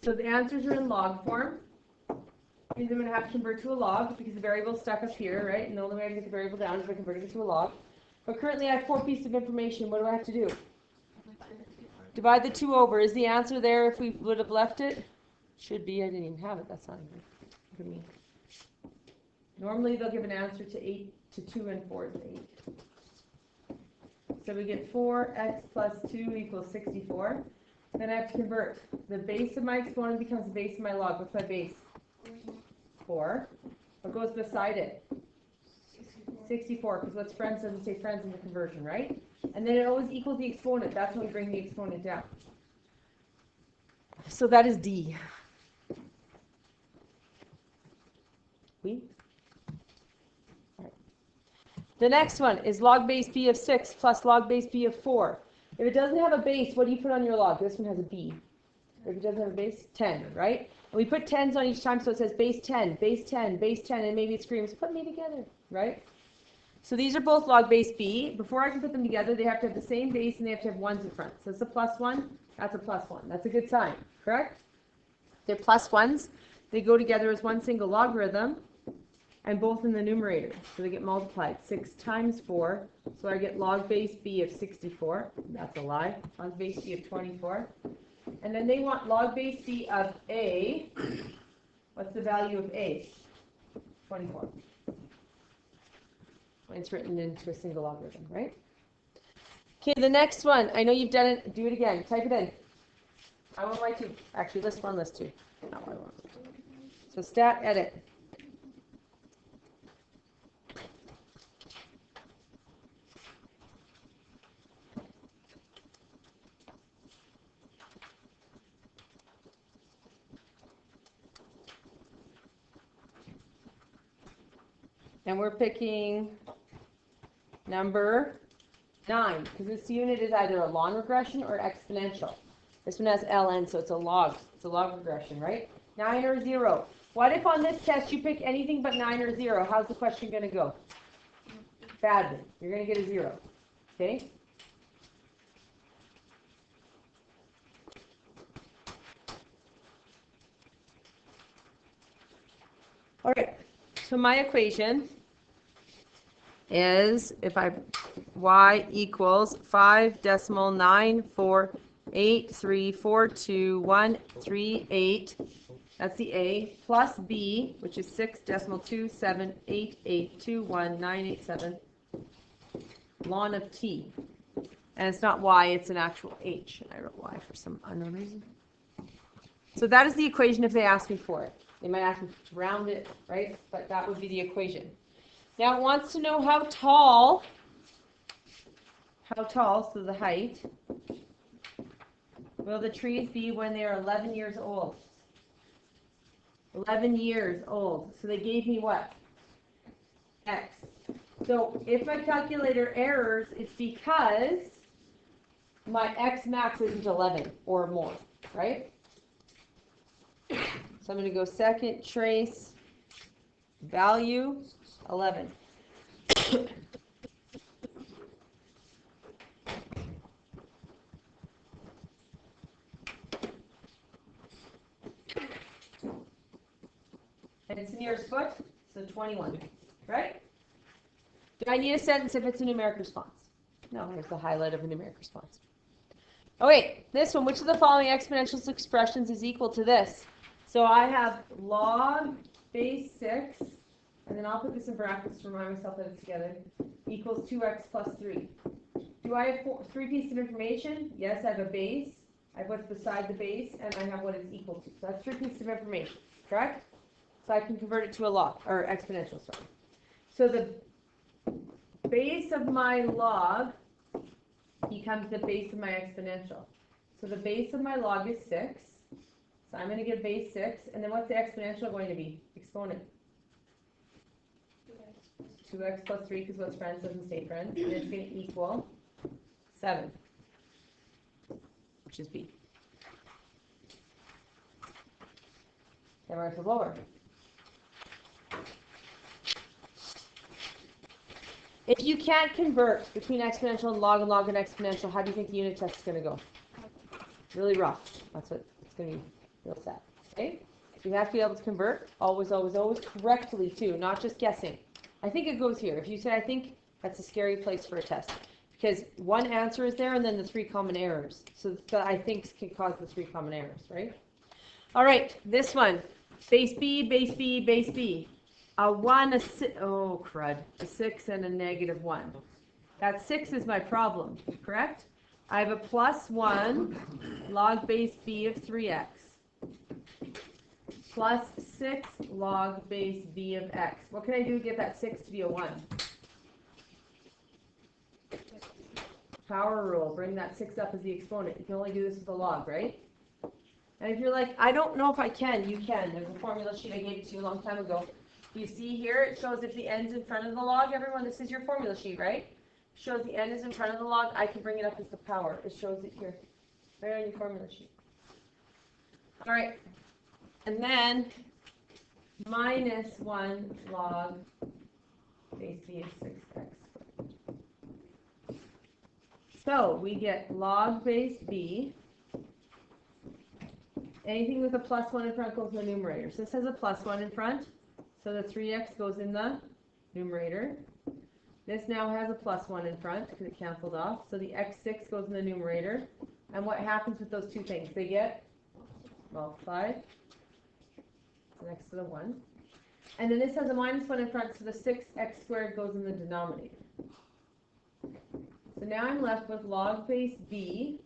So the answers are in log form. Means I'm going to have to convert to a log because the variable is stuck up here, right? And the only way I can get the variable down is by converting it to a log. But currently I have 4 pieces of information. What do I have to do? Divide the 2 over. Is the answer there if we would have left it? Should be. I didn't even have it. That's not even for me. Normally they'll give an answer to 8 to 2 and 4 is 8. So we get 4x plus 2 equals 64. Then I have to convert. The base of my exponent becomes the base of my log. What's my base? 4. What goes beside it? 64, because what's friends doesn't say friends in the conversion, right? And then it always equals the exponent. That's when we bring the exponent down. So that is D. We? All right. The next one is log base B of 6 plus log base B of 4. If it doesn't have a base, what do you put on your log? This one has a B. If it doesn't have a base, 10, right? And we put 10s on each time, so it says base 10, base 10, base 10, and maybe it screams, put me together, right? So these are both log base B. Before I can put them together, they have to have the same base and they have to have 1s in front. So it's a plus 1, that's a plus 1. That's a good sign, correct? They're plus 1s. They go together as one single logarithm, and both in the numerator. So they get multiplied. 6 times 4, so I get log base B of 64. That's a lie. Log base B of 24. And then they want log base B of A. What's the value of A? 24. It's written into a single logarithm, right? Okay, the next one. I know you've done it. Do it again. Type it in. I won't write 2. Actually, list 1, list 2. No, I won't. So stat edit. And we're picking number 9, because this unit is either a long regression or exponential. This one has ln, so it's a log. It's a log regression, right? 9 or 0. What if on this test you pick anything but 9 or 0? How's the question going to go? Badly. You're going to get a 0. Okay? All right. So my equation is if y equals 5.948342138, that's the A, plus B, which is 6.2788821,987 ln of t. And it's not y, it's an actual h. And I wrote y for some unknown reason. So that is the equation if they ask me for it. They might ask me to round it, right? But that would be the equation. Now it wants to know how tall, so the height, will the trees be when they are 11 years old? 11 years old. So they gave me what? X. So if my calculator errors, it's because my X max isn't 11 or more, right? So I'm going to go second trace value 11. And it's nearest foot, so 21, right? Do I need a sentence if it's a numeric response? No, here's the highlight of a numeric response. Okay, this one, which of the following exponential expressions is equal to this? So I have log base 6, and then I'll put this in brackets to remind myself that it's together, equals 2x plus 3. Do I have 3 pieces of information? Yes, I have a base, I have what's beside the base, and I have what it's equal to. So that's 3 pieces of information, correct? So I can convert it to a log, or exponential, sorry. So the base of my log becomes the base of my exponential. So the base of my log is 6. So I'm going to give base 6. And then what's the exponential going to be? Exponent. 2x plus 3, because what's friends doesn't stay friends. And it's going to equal 7, which is B. Then we're at the lower. If you can't convert between exponential and log and exponential, how do you think the unit test is going to go? Really rough. That's what it's going to be. Real set. Okay? So you have to be able to convert always, always, always correctly too, not just guessing. I think it goes here. If you say I think, that's a scary place for a test. Because one answer is there and then the 3 common errors. So the I think can cause the 3 common errors, right? All right, this one. Base B, base B, base B. A 1, a 6, oh crud, a 6 and a negative 1. That 6 is my problem, correct? I have a plus 1 log base B of 3x plus 6 log base B of x. What can I do to get that 6 to be a 1? Power rule, bring that 6 up as the exponent. You can only do this with a log, right? And if you're like, I don't know if I can, you can. There's a formula sheet I gave it to you a long time ago. You see here, it shows if the end's in front of the log. Everyone, this is your formula sheet, right? It shows the end is in front of the log. I can bring it up as the power. It shows it here, right on your formula sheet. All right. And then minus 1 log base B of 6x squared. So we get log base B. Anything with a plus 1 in front goes in the numerator. So this has a plus 1 in front. So the 3x goes in the numerator. This now has a plus 1 in front because it canceled off. So the x6 goes in the numerator. And what happens with those two things? They get multiplied next to the 1. And then this has a minus 1 in front, so the 6x squared goes in the denominator. So now I'm left with log base B,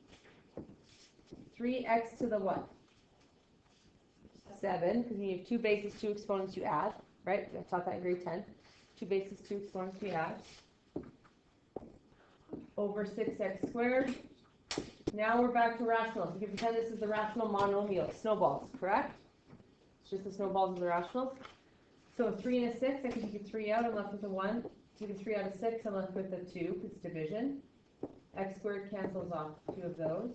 3x to the what? 7, because you have 2 bases, 2 exponents you add, right? I taught that in grade 10. 2 bases, 2 exponents we add. Over 6x squared. Now we're back to rationals. You can pretend this is the rational monomial, snowballs, correct? It's just the snowballs of the rationals. So 3 and a 6, I can take a 3 out, I'm left with a 1. Take a 3 out of 6, I'm left with a 2, it's division. X squared cancels off 2 of those.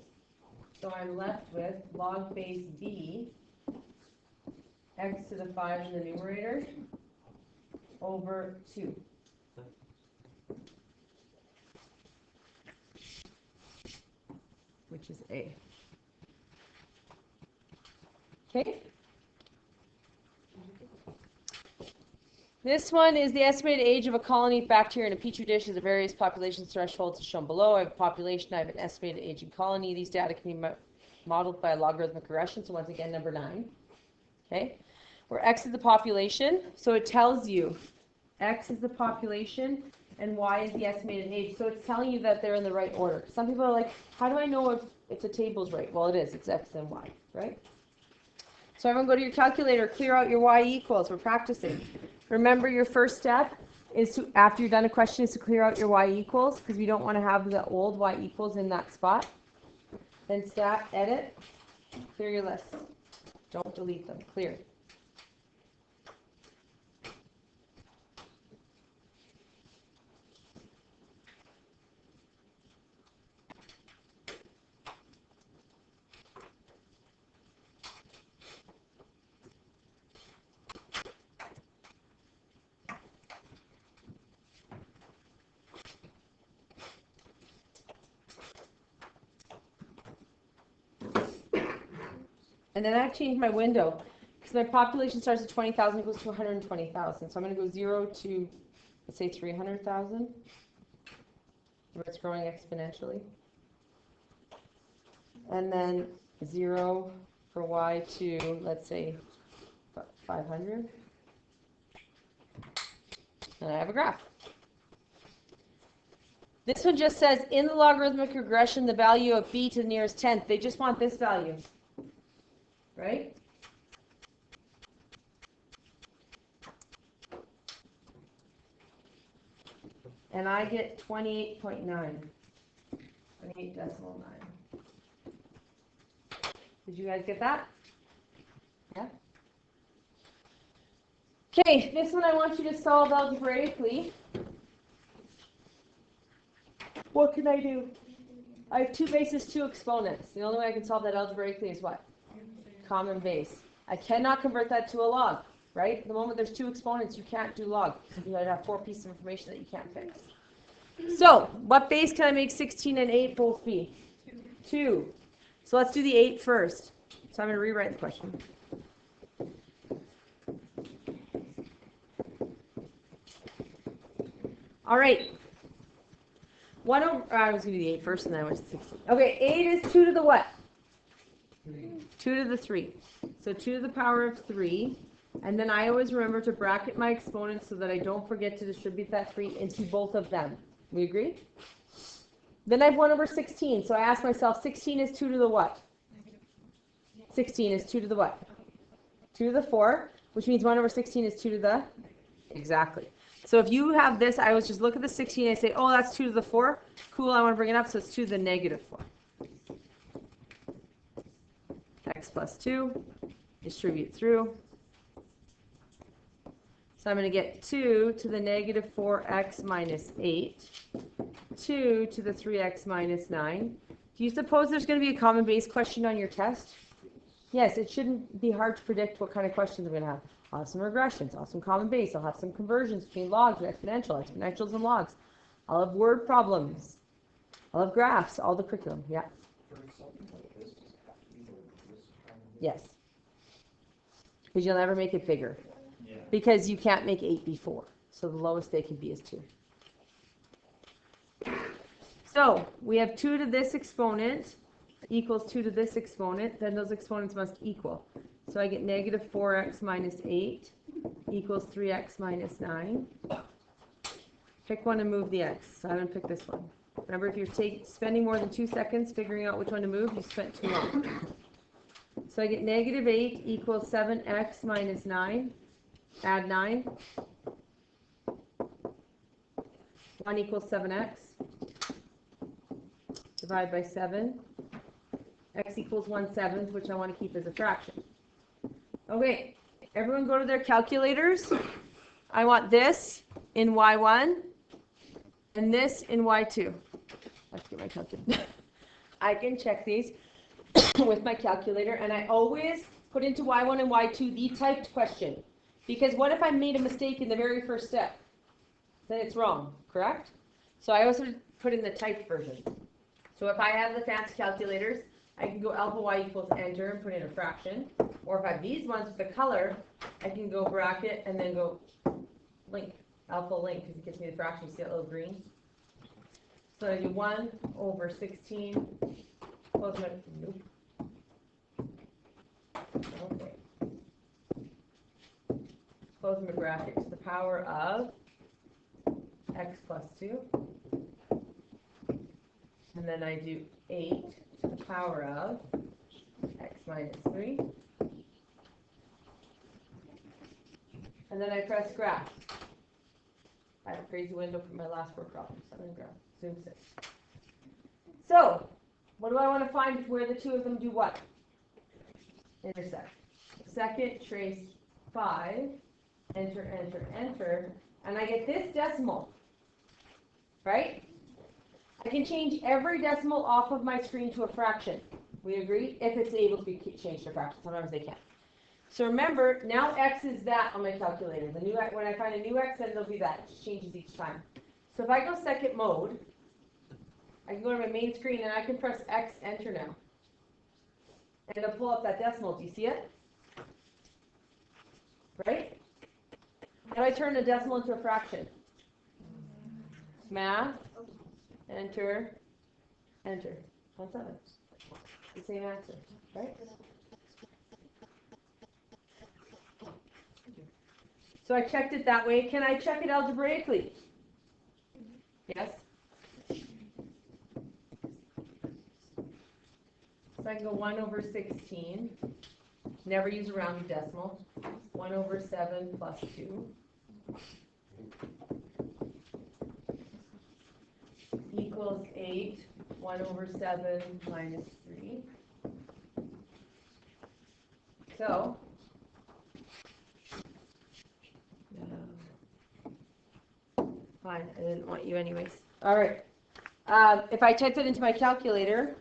So I'm left with log base B, x to the 5 in the numerator, over 2. Which is A. Okay? This one is the estimated age of a colony of bacteria in a petri dish as the various population thresholds shown below. I have a population, I have an estimated aging colony. These data can be modeled by a logarithmic regression. So once again, number 9. Okay? Where x is the population. So it tells you x is the population and y is the estimated age. So it's telling you that they're in the right order. Some people are like, how do I know if the table's right? Well, it is. It's x and y, right? So everyone go to your calculator, clear out your y equals. We're practicing. Remember, your first step is to, after you're done a question, is to clear out your y equals, because we don't want to have the old y equals in that spot. Then stat, edit, clear your list. Don't delete them. Clear. And then I changed my window because my population starts at 20,000, goes to 120,000. So I'm going to go 0 to, let's say, 300,000, where it's growing exponentially. And then 0 for y to, let's say, 500. And I have a graph. This one just says, in the logarithmic regression, the value of b to the nearest tenth. They just want this value. Right? And I get 28.9. 28.9. Did you guys get that? Yeah? Okay, this one I want you to solve algebraically. What can I do? I have 2 bases, 2 exponents. The only way I can solve that algebraically is what? Common base. I cannot convert that to a log, right? The moment there's 2 exponents, you can't do log. You might have 4 pieces of information that you can't fix. So, what base can I make 16 and 8 both be? 2. So let's do the 8 first. So I'm going to rewrite the question. All right. I was going to do the 8 first, and then I went to 16. Okay, 8 is 2 to the what? 2 to the 3. So 2 to the power of 3. And then I always remember to bracket my exponents so that I don't forget to distribute that 3 into both of them. We agree? Then I have 1 over 16. So I ask myself, 16 is 2 to the what? 16 is 2 to the what? 2 to the 4, which means 1 over 16 is 2 to the? Exactly. So if you have this, I always just look at the 16 and say, oh, that's 2 to the 4. Cool, I want to bring it up, so it's 2 to the negative 4. X plus 2, distribute through. So I'm going to get 2 to the negative 4x minus 8, 2 to the 3x minus 9. Do you suppose there's going to be a common base question on your test? Yes, it shouldn't be hard to predict what kind of questions I'm going to have. I'll have some regressions, I'll have some common base, I'll have some conversions between logs and exponentials and logs. I'll have word problems. I'll have graphs, all the curriculum, yeah. Yes. Because you'll never make it bigger. Yeah. Because you can't make 8 be 4. So the lowest they can be is 2. So we have 2 to this exponent equals 2 to this exponent. Then those exponents must equal. So I get negative 4x minus 8 equals 3x minus 9. Pick one and move the x. So I'm going to pick this one. Remember, if you're spending more than 2 seconds figuring out which one to move, you spent too long. So I get negative 8 equals 7x minus 9. Add 9. 1 equals 7x. Divide by 7. X equals 1/7, which I want to keep as a fraction. Okay, everyone go to their calculators. I want this in y1 and this in y2. Let's get my calculator. I can check these with my calculator, and I always put into y1 and y2 the typed question. Because what if I made a mistake in the very first step? Then it's wrong, correct? So I also put in the typed version. So if I have the fancy calculators, I can go alpha y equals enter and put in a fraction. Or if I have these ones with the color, I can go bracket and then go link, alpha link, because it gives me the fraction. You see that little green? So I do 1 over 16. Close my, nope. Okay. Close my bracket to the power of x plus 2. And then I do 8 to the power of x minus 3. And then I press graph. I have a crazy window from my last work problem, so I'm going to graph. Zoom 6. So, what do I want to find where the two of them do what? Intersect. Second, trace 5. Enter, enter, enter. And I get this decimal. Right? I can change every decimal off of my screen to a fraction. We agree? If it's able to be changed to a fraction. Sometimes they can't. So remember, now x is that on my calculator. The new when I find a new x, then it'll be that. It just changes each time. So if I go second mode, I can go to my main screen and I can press X, enter now. And it'll pull up that decimal. Do you see it? Right? How do I turn a decimal into a fraction? Math, enter, enter. 1/7. The same answer, right? So I checked it that way. Can I check it algebraically? Yes? So I can go 1 over 16. Never use a rounded decimal. 1 over 7 plus 2. Equals 8. 1 over 7 minus 3. So, fine, I didn't want you anyways. All right. If I type it into my calculator,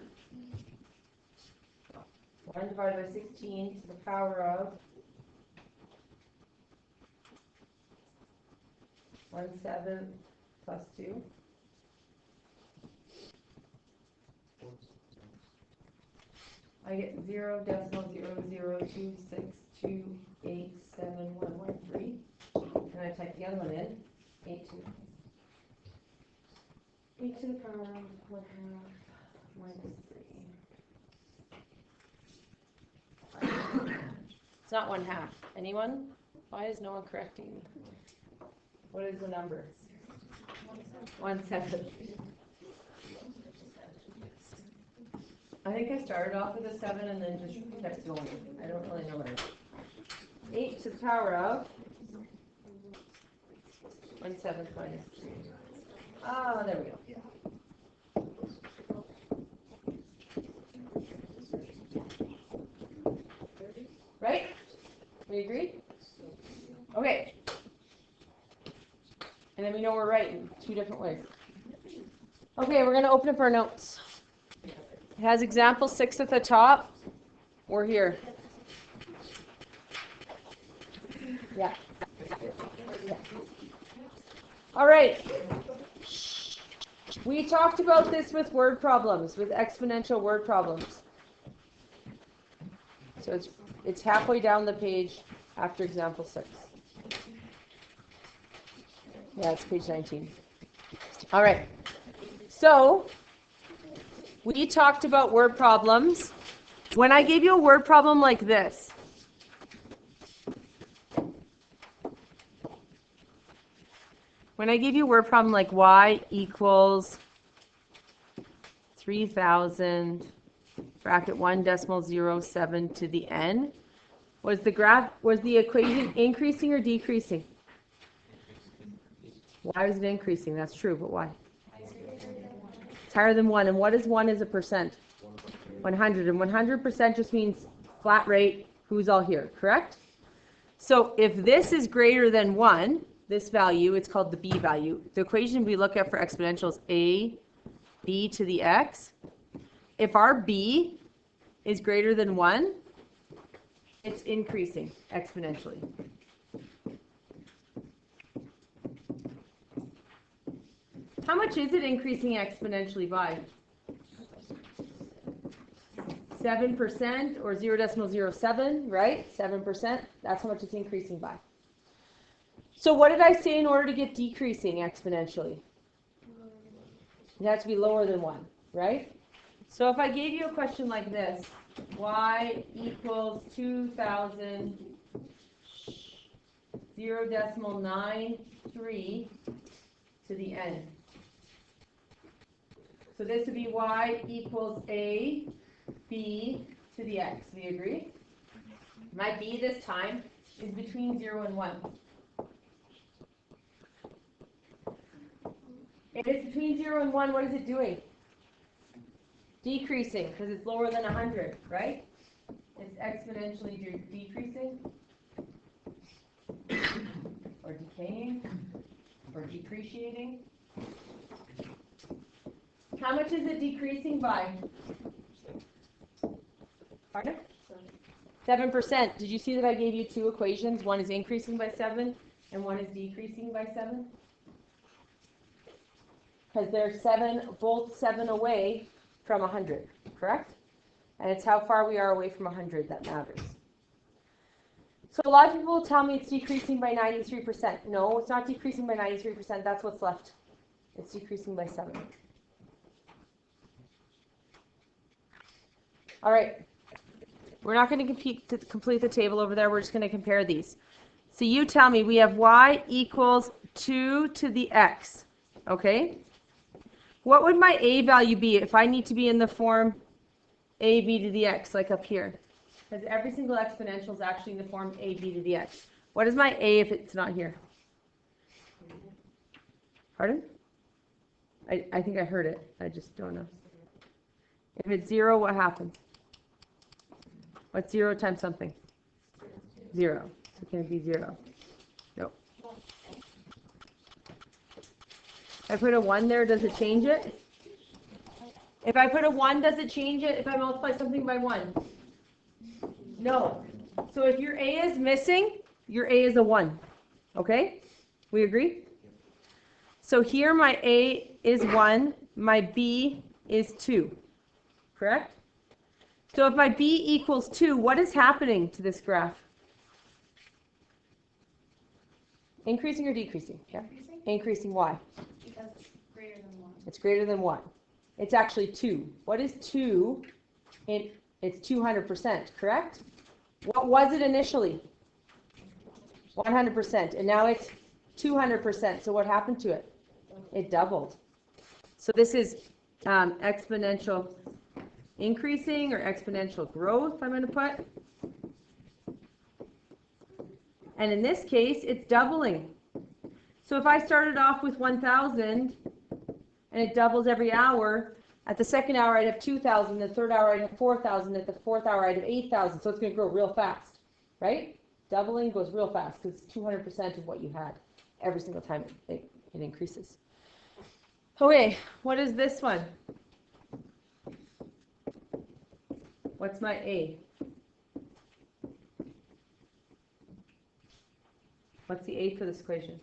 1 divided by 16 to the power of 1/7 plus 2. I get 0.00026287113. And I type the other one in, 8 to the power of 1/2 minus 3. It's not 1/2. Anyone? Why is no one correcting me? What is the number? 1/7. I think I started off with a 7 and then just kept going. I don't really know what it is. 8 to the power of 1/7 minus 3. Ah, there we go. Right? We agree? Okay. And then we know we're right in 2 different ways. Okay, we're going to open up our notes. It has example 6 at the top. We're here. Yeah. All right. We talked about this with word problems, with exponential word problems. So it's halfway down the page after example 6. Yeah, it's page 19. All right. So we talked about word problems. When I gave you a word problem like this, when I gave you a word problem like y equals 3,000 bracket 1.07 to the n, was the equation increasing or decreasing? Why was it increasing? That's true, but why? It's higher than 1. And what is 1 as a percent? 100. And 100% just means flat rate, who's all here, correct? So if this is greater than 1, this value, it's called the b value. The equation we look at for exponential is a b to the x. If our b is greater than 1, it's increasing exponentially. How much is it increasing exponentially by? 7% or 0.07, right? 7%. That's how much it's increasing by. So what did I say in order to get decreasing exponentially? It has to be lower than 1, right? So if I gave you a question like this, y equals 2,000, 0.93 to the n. So this would be y equals a b to the x. We agree? My b this time is between 0 and 1. If it's between 0 and 1, what is it doing? Decreasing, because it's lower than 100, right? It's exponentially decreasing, or decaying, or depreciating. How much is it decreasing by? Pardon? 7%. Did you see that I gave you 2 equations? One is increasing by 7, and one is decreasing by 7? Because they're both 7 away from 100, correct? And it's how far we are away from 100 that matters. So a lot of people will tell me it's decreasing by 93%. No, it's not decreasing by 93%. That's what's left. It's decreasing by 7. All right. We're not going to complete the table over there. We're just going to compare these. So you tell me we have y equals 2 to the x. Okay? What would my a value be if I need to be in the form a b to the x, like up here? Because every single exponential is actually in the form a b to the x. What is my a if it's not here? Pardon? I think I heard it. I just don't know. If it's 0, what happens? What's 0 times something? 0. So can it be 0? No. If I put a 1 there, does it change it? If I put a 1, does it change it if I multiply something by 1? No. So if your a is missing, your a is a 1. Okay? We agree? So here my a is 1, my b is 2. Correct? So if my b equals 2, what is happening to this graph? Increasing or decreasing? Yeah. Increasing. Why? Because it's greater than 1. It's greater than 1. It's actually 2. What is 2? It's 200%, correct? What was it initially? 100%. And now it's 200%. So what happened to it? It doubled. So this is exponential increasing or exponential growth, I'm going to put. And in this case, it's doubling. So if I started off with 1,000 and it doubles every hour, at the second hour I'd have 2,000, the third hour I'd have 4,000, at the fourth hour I'd have 8,000. So it's going to grow real fast, right? Doubling goes real fast because it's 200% of what you had every single time it increases. Okay, what is this one? What's my A? What's the A for this equation?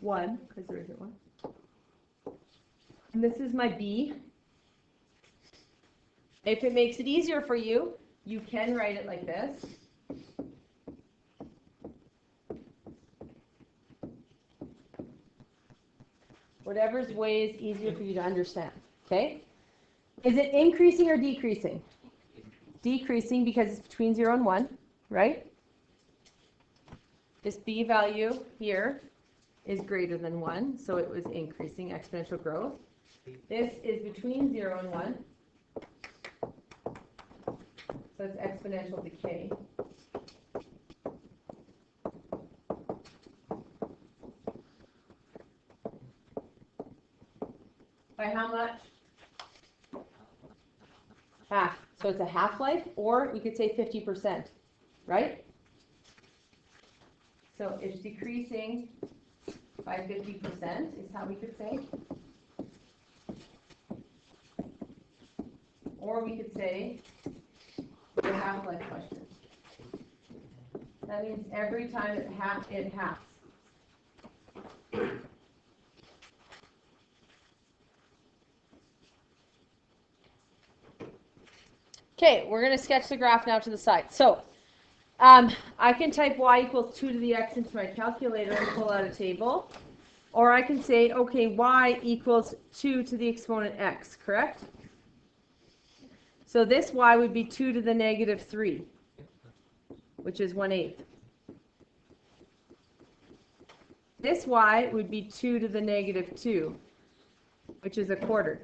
1, because there isn't one. And this is my B. If it makes it easier for you, you can write it like this. Whatever's way is easier for you to understand, okay? Is it increasing or decreasing? Decreasing because it's between 0 and 1, right? This B value here is greater than 1, so it was increasing exponential growth. This is between 0 and 1, so it's exponential decay. By how much? Half. So it's a half-life, or we could say 50%, right? So it's decreasing by 50% is how we could say. Or we could say the half-life question. That means every time it halves. Okay, we're going to sketch the graph now to the side. So I can type y equals 2 to the x into my calculator and pull out a table. Or I can say, okay, y equals 2 to the exponent x, correct? So this y would be 2 to the negative 3, which is 1/8. This y would be 2 to the negative 2, which is 1/4.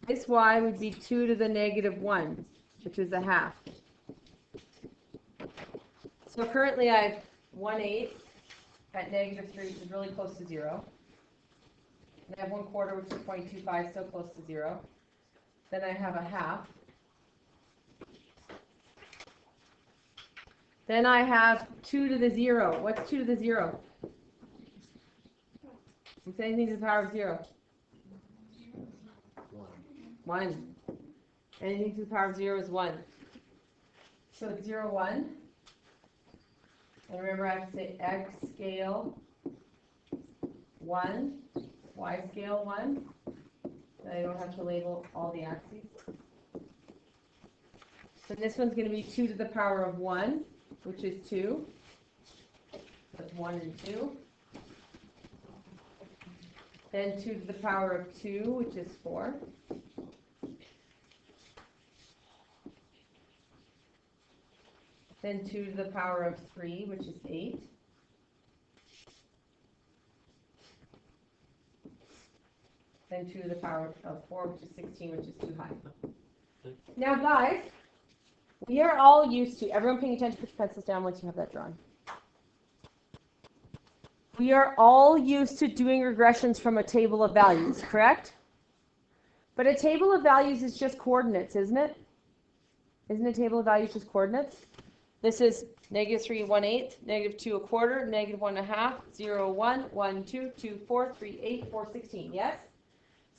This y would be 2 to the negative 1, which is 1/2. So currently I have 1/8 at negative 3, which is really close to 0. And I have 1/4, which is 0.25, still close to 0. Then I have 1/2. Then I have 2 to the 0. What's 2 to the 0? It's anything to the power of 0. 1. Anything to the power of 0 is 1. So it's 0, 1. And remember I have to say x scale 1, y scale 1. Then I don't have to label all the axes. So this one's going to be 2 to the power of 1, which is 2. That's 1 and 2. Then 2 to the power of 2, which is 4. Then 2 to the power of 3, which is 8. Then 2 to the power of 4, which is 16, which is too high. Now, guys, we are all used to, everyone paying attention, put your pencils down once you have that drawn. We are all used to doing regressions from a table of values, correct? But a table of values is just coordinates, isn't it? Isn't a table of values just coordinates? This is negative 3, 1/8, negative 2, 1/4, negative 1 1/2, 0, 1, 1, 2, 2, 4, 3, 8, 4, 16, yes?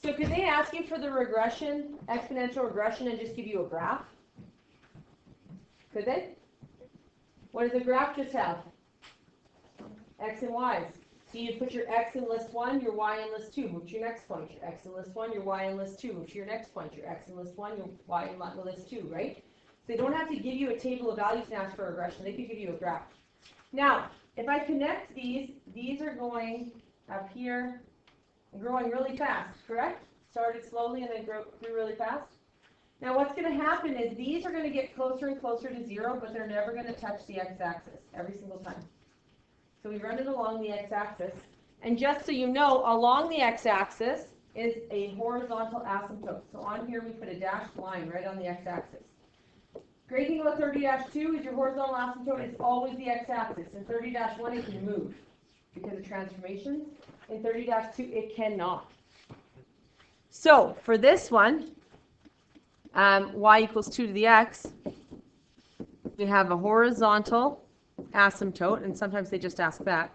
So could they ask you for the regression, exponential regression, and just give you a graph? Could they? What does a graph just have? X and Y's. So you put your x in list 1, your y in list 2. Move to your next point. Your x in list 1, your y in list 2. Move to your next point. Your x in list 1, your y in list 2, right? So they don't have to give you a table of values and ask for regression. They could give you a graph. Now, if I connect these are going up here and growing really fast, correct? Started slowly and then grew really fast. Now what's going to happen is these are going to get closer and closer to 0, but they're never going to touch the x-axis every single time. So we run it along the x-axis. And just so you know, along the x-axis is a horizontal asymptote. So on here we put a dashed line right on the x-axis. Great thing about 30-2 is your horizontal asymptote is always the x-axis. In 30-1 it can move because of transformations. In 30-2 it cannot. So for this one, y equals 2 to the x, we have a horizontal asymptote, and sometimes they just ask that.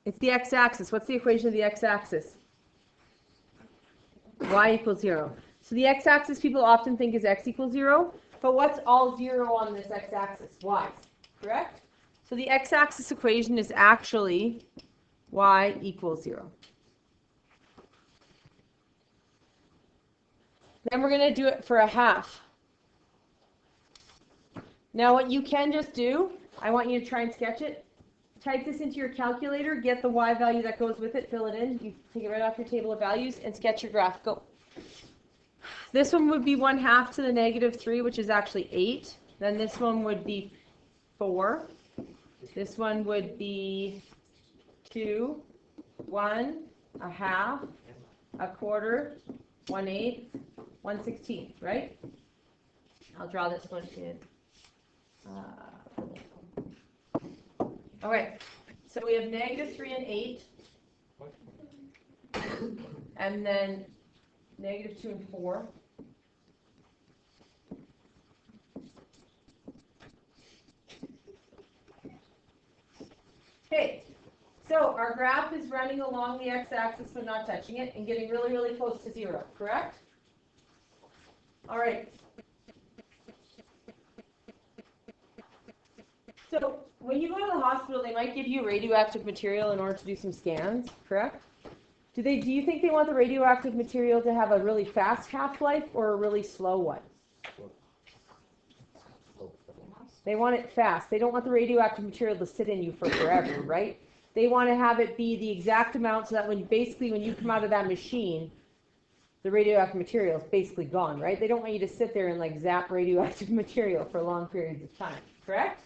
It's the x-axis. What's the equation of the x-axis? Y equals 0. So the x-axis people often think is x equals 0, but what's all 0 on this x-axis? Y, correct? So the x-axis equation is actually y equals 0. Then we're going to do it for a half. Now what you can just do, I want you to try and sketch it. Type this into your calculator, get the y value that goes with it, fill it in. You take it right off your table of values and sketch your graph. Go. This one would be 1/2 to the -3, which is actually 8. Then this one would be 4. This one would be 2, 1, 1/2, 1/4, 1/8, 1/16, right? I'll draw this one in. All right, so we have -3 and 8, and then -2 and 4. Okay, so our graph is running along the x-axis but not touching it and getting really, really close to 0, correct? All right. So when you go to the hospital, they might give you radioactive material in order to do some scans, correct? Do you think they want the radioactive material to have a really fast half-life or a really slow one? They want it fast. They don't want the radioactive material to sit in you for forever, right? They want to have it be the exact amount so that when you come out of that machine, the radioactive material is basically gone, right? They don't want you to sit there and like zap radioactive material for long periods of time, correct?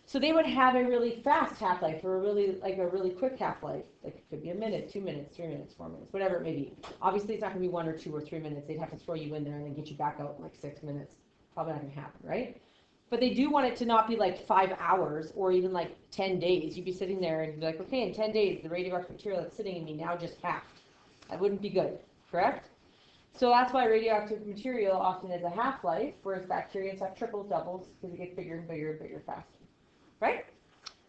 So they would have a really fast half-life or a really quick half-life. Like it could be a minute, 2 minutes, 3 minutes, 4 minutes, whatever it may be. Obviously, it's not going to be 1 or 2 or 3 minutes. They'd have to throw you in there and then get you back out in like 6 minutes. Probably not going to happen, right? But they do want it to not be like 5 hours or even like 10 days. You'd be sitting there and be like, okay, in 10 days, the radioactive material that's sitting in me now just halved. That wouldn't be good, correct? So that's why radioactive material often has a half-life, whereas bacteria have triples, doubles, because it gets bigger and bigger and bigger faster. Right?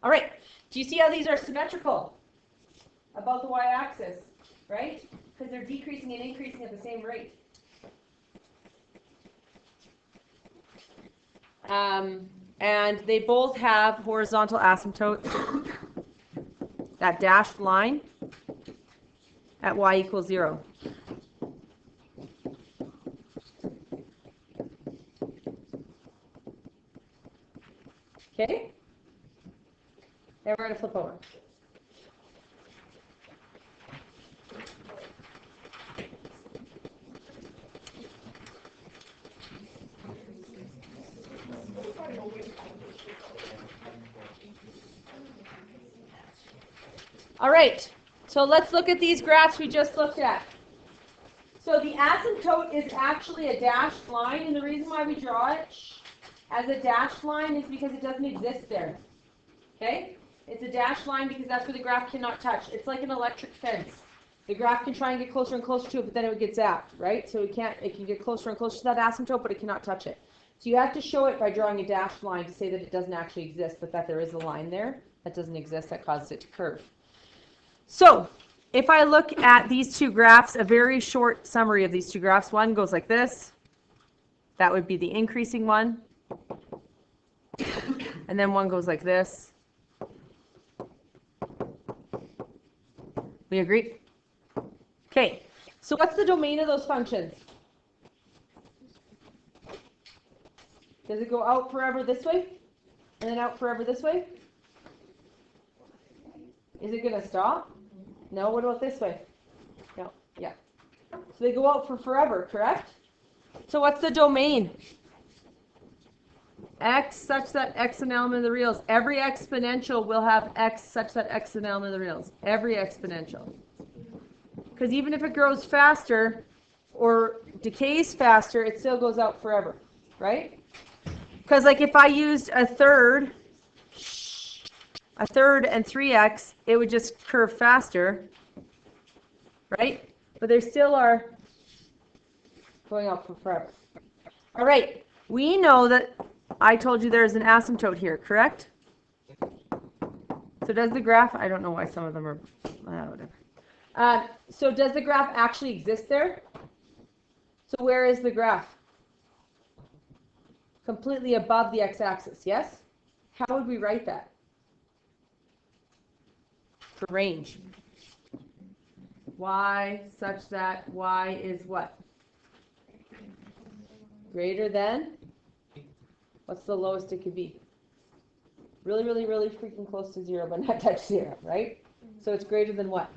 All right. Do you see how these are symmetrical about the y-axis? Right? Because they're decreasing and increasing at the same rate. And they both have horizontal asymptotes, that dashed line at y equals 0. Okay? Then we're going to flip over. All right, so let's look at these graphs we just looked at. So the asymptote is actually a dashed line, and the reason why we draw it as a dashed line is because it doesn't exist there. Okay? It's a dashed line because that's where the graph cannot touch. It's like an electric fence. The graph can try and get closer and closer to it, but then it would get zapped, right? So it can get closer and closer to that asymptote, but it cannot touch it. So you have to show it by drawing a dashed line to say that it doesn't actually exist, but that there is a line there that doesn't exist that causes it to curve. So if I look at these two graphs, a very short summary of these two graphs, one goes like this, That would be the increasing one. And then one goes like this. We agree? Okay, so what's the domain of those functions? Does it go out forever this way? And then out forever this way? Is it going to stop? No, what about this way? No, yeah. So they go out for forever, correct? So what's the domain? X such that x an element of the reals. Every exponential will have x such that x an element of the reals. Every exponential. Because even if it grows faster or decays faster, it still goes out forever, right? Because like if I used a third and 3x, it would just curve faster, right? But they still are going out for forever. All right, we know that I told you there's an asymptote here, correct? So does the graph, I don't know why some of them are, whatever. So does the graph actually exist there? So where is the graph? Completely above the x-axis, yes? How would we write that? For range. Y such that y is what? Greater than? What's the lowest it could be? Really, really, really freaking close to 0, but not touch 0, right? So it's greater than what?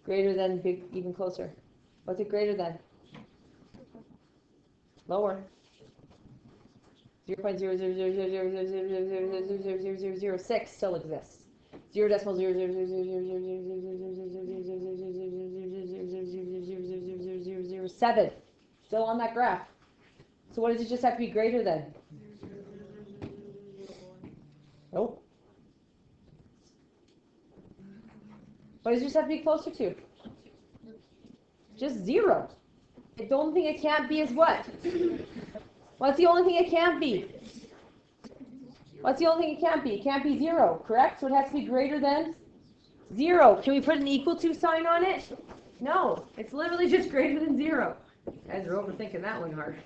Greater than big, even closer. What's it greater than? Lower. 0.00000000006 still exists. 0.00000000007 still on that graph. So what does it just have to be greater than? Nope. What does it just have to be closer to? Just 0. The only thing it can't be is what? What's the only thing it can't be? What's the only thing it can't be? It can't be 0, correct? So it has to be greater than 0. Can we put an equal to sign on it? No. It's literally just greater than 0. You guys are overthinking that one hard.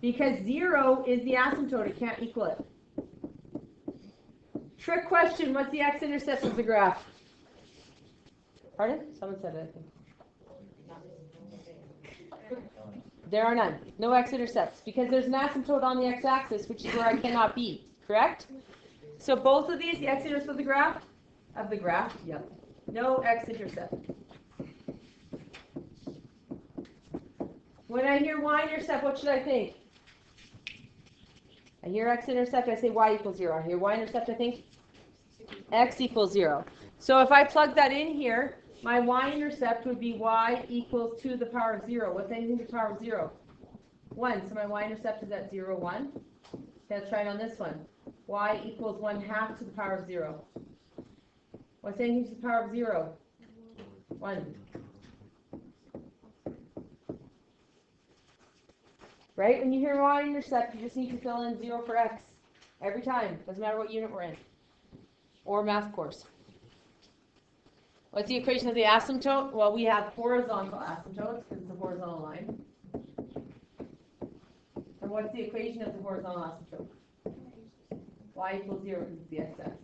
Because 0 is the asymptote. It can't equal it. Trick question. What's the x-intercept of the graph? Pardon? Someone said it, I think. There are none. No x-intercepts. Because there's an asymptote on the x-axis, which is where I cannot be. Correct? So both of these, the x-intercept of the graph? Yep. No x-intercept. When I hear y-intercept, what should I think? I hear x-intercept, I say y equals 0. I hear y-intercept, I think x equals 0. So if I plug that in here, my y-intercept would be y equals 2 to the power of 0. What's anything to the power of 0? 1. So my y-intercept is at 0, 1. Let's try it on this one. Y equals 1/2 to the power of 0. What's anything to the power of 0? 1. Right? When you hear y-intercept, you just need to fill in 0 for x. Every time. Doesn't matter what unit we're in. Or math course. What's the equation of the asymptote? Well, we have horizontal asymptotes because it's a horizontal line. And what's the equation of the horizontal asymptote? Y equals 0 because it's the x-axis.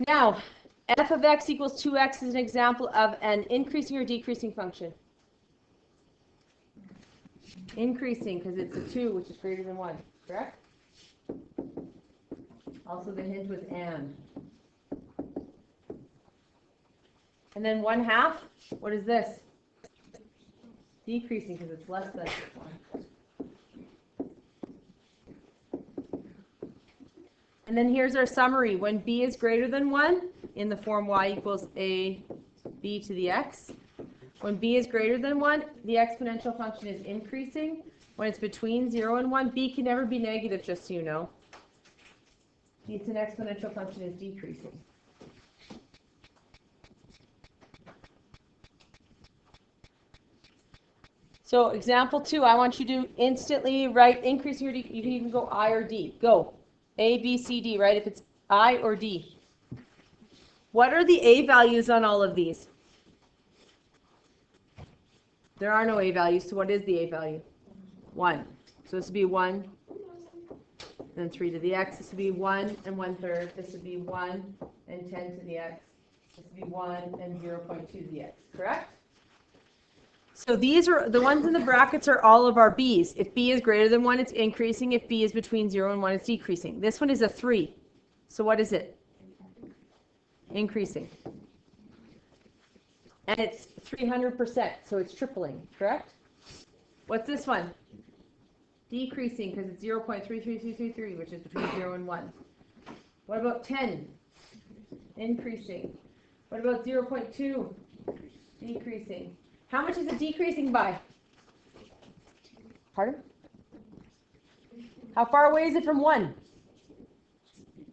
Now, f of x equals 2x is an example of an increasing or decreasing function. Increasing because it's a 2, which is greater than 1, correct? Also, the hint was and. And then 1/2, what is this? Decreasing because it's less than 1. And then here's our summary. When b is greater than 1, in the form y equals a b to the x. When b is greater than 1, the exponential function is increasing. When it's between 0 and 1, b can never be negative, just so you know. It's an exponential function is decreasing. So example 2, I want you to instantly write increasing or decreasing. You can even go I or D. Go. A, B, C, D, right? If it's I or D. What are the A values on all of these? There are no A values, so what is the A value? 1. So this would be 1, then 3 to the x. This would be 1 and 1/3. This would be 1 and 10 to the x. This would be 1 and 0.2 to the x, correct? So these are, the ones in the brackets are all of our B's. If B is greater than 1, it's increasing. If B is between 0 and 1, it's decreasing. This one is a 3. So what is it? Increasing. And it's 300%, so it's tripling, correct? What's this one? Decreasing, because it's 0.33333, which is between 0 and 1. What about 10? Increasing. What about 0.2? Decreasing. How much is it decreasing by? Pardon? How far away is it from 1?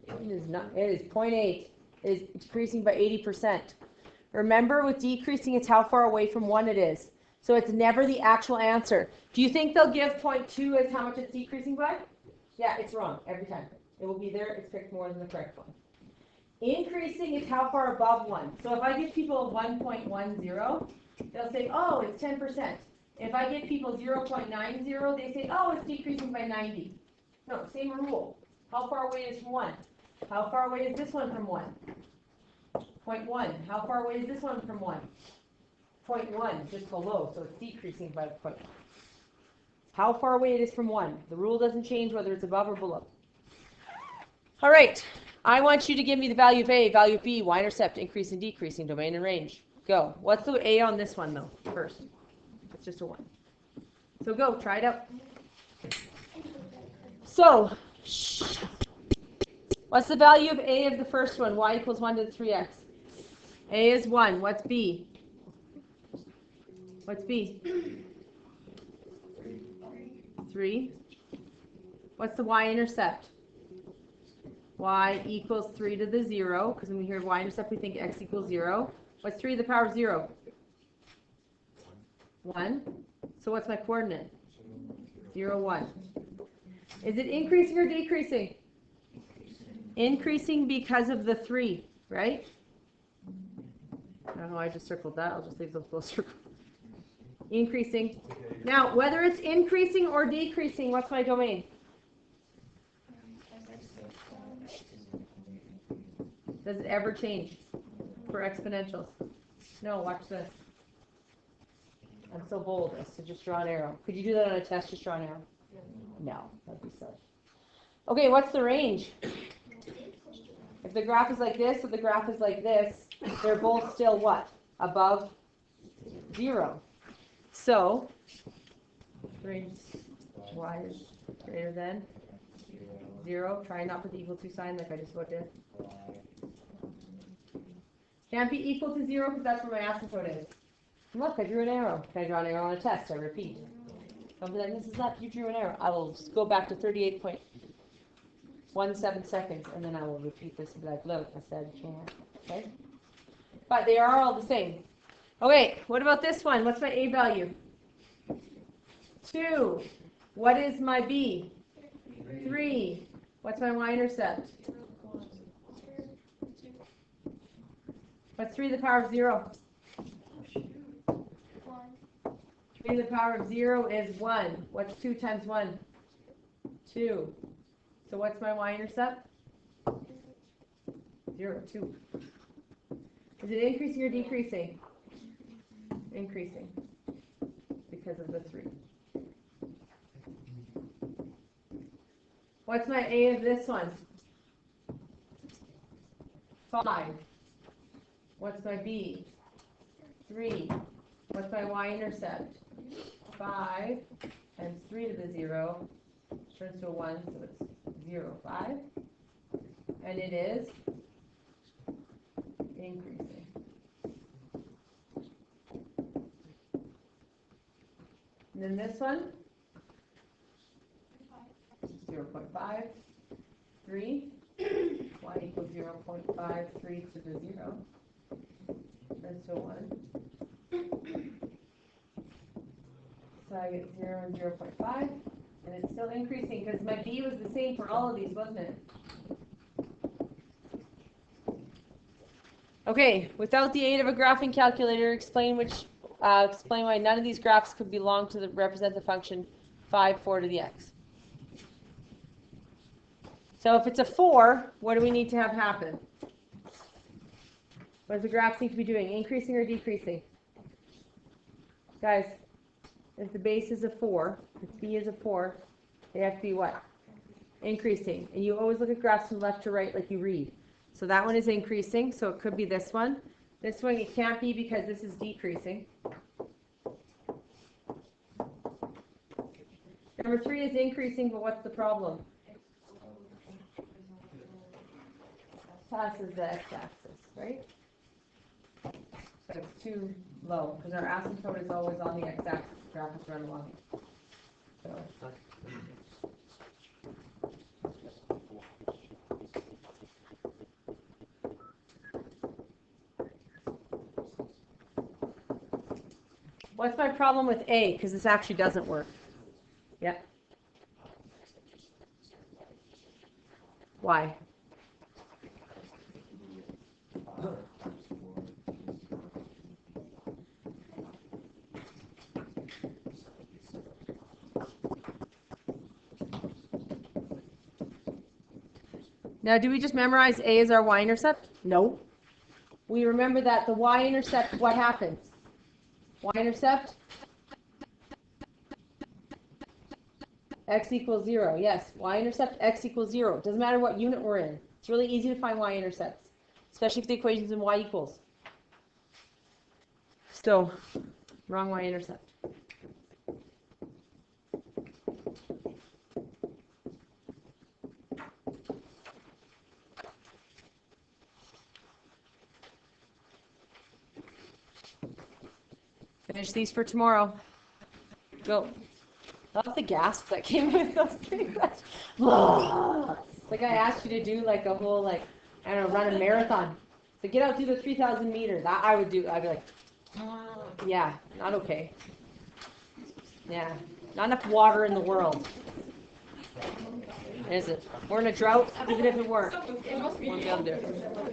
It is not. It is 0.8. It is decreasing by 80%. Remember, with decreasing, it's how far away from 1 it is. So it's never the actual answer. Do you think they'll give 0.2 as how much it's decreasing by? Yeah, it's wrong every time. It will be there. It's picked more than the correct one. Increasing is how far above 1. So if I give people 1.10, they'll say, oh, it's 10%. If I give people 0.90, they say, oh, it's decreasing by 90. No, same rule. How far away is from 1? How far away is this one from 1? 0.1. How far away is this one from 1? 0.1, just below, so it's decreasing by 0.1. How far away it is from 1. The rule doesn't change whether it's above or below. All right. I want you to give me the value of A, value of B, y-intercept, increasing, decreasing, domain, and range. Go. What's the A on this one, though, first? It's just a 1. So go. Try it out. So, what's the value of A of the first one? Y equals 1 to the 3x. A is 1. What's B? What's B? 3. What's the y-intercept? Y equals 3 to the 0, because when we hear y-intercept, we think x equals 0. What's 3 to the power of 0? 1. So what's my coordinate? 0, 1. Is it increasing or decreasing? Increasing because of the 3, right? I don't know, I just circled that. I'll just leave those little circles. Increasing. Now, whether it's increasing or decreasing, what's my domain? Does it ever change for exponentials? No, watch this. I'm so bold as to just draw an arrow. Could you do that on a test, just draw an arrow? No, that'd be silly. Okay, what's the range? If the graph is like this or the graph is like this, they're both still what? Above 0. So, range y is greater than 0. Try not to put the equal to sign like I just did. Can't be equal to 0 because that's where my asymptote is. Look, I drew an arrow. Can I draw an arrow on a test? I repeat. Don't be like, Mrs. Lepp, you drew an arrow. I will go back to 38.17 seconds, and then I will repeat this and be like, look, I said you can't. Okay? But they are all the same. Okay, what about this one? What's my A value? 2. What is my B? 3. What's my y-intercept? What's 3 to the power of 0? 3 to the power of 0 is 1. What's 2 times 1? 2. So what's my y-intercept? 0, 2. Is it increasing or decreasing? Increasing because of the 3. What's my A of this one? 5. What's my B? 3. What's my y-intercept? 5 times 3 to the 0 turns to a 1, so it's 0, 5. And it is increasing. And then this one, 0.5, 3, y equals 0.53 to the 0, turns to a 1. So I get 0 and 0.5, And it's still increasing because my B was the same for all of these, wasn't it? Okay, without the aid of a graphing calculator, explain why none of these graphs could belong to represent the function 5, 4 to the x. So if it's a 4, what do we need to have happen? What does the graph need to be doing? Increasing or decreasing? Guys, if the base is a 4, if B is a 4, they have to be what? Increasing. And you always look at graphs from left to right like you read. So that one is increasing, so it could be this one. This one it can't be because this is decreasing. Number 3 is increasing, but what's the problem? Passes the x-axis, right? So it's too low because our asymptote is always on the x-axis. The graph is run along it. So. What's my problem with A? Because this actually doesn't work. Yeah. Why? Now, do we just memorize A as our y-intercept? No. We remember that the y-intercept, what happens? Y-intercept? X equals 0. Yes, y-intercept x equals 0. Doesn't matter what unit we're in. It's really easy to find y-intercepts, especially if the equation's in y equals. So, wrong y-intercept. Finish these for tomorrow. Go. I love the gasp that came with those 3 questions. Like I asked you to do like a whole I don't know, run a marathon. So get out, do the 3,000 meters. That I would do. I'd be like, yeah, not okay. Yeah, not enough water in the world. Is it? We're in a drought, even if it weren't. Won't be able to do it.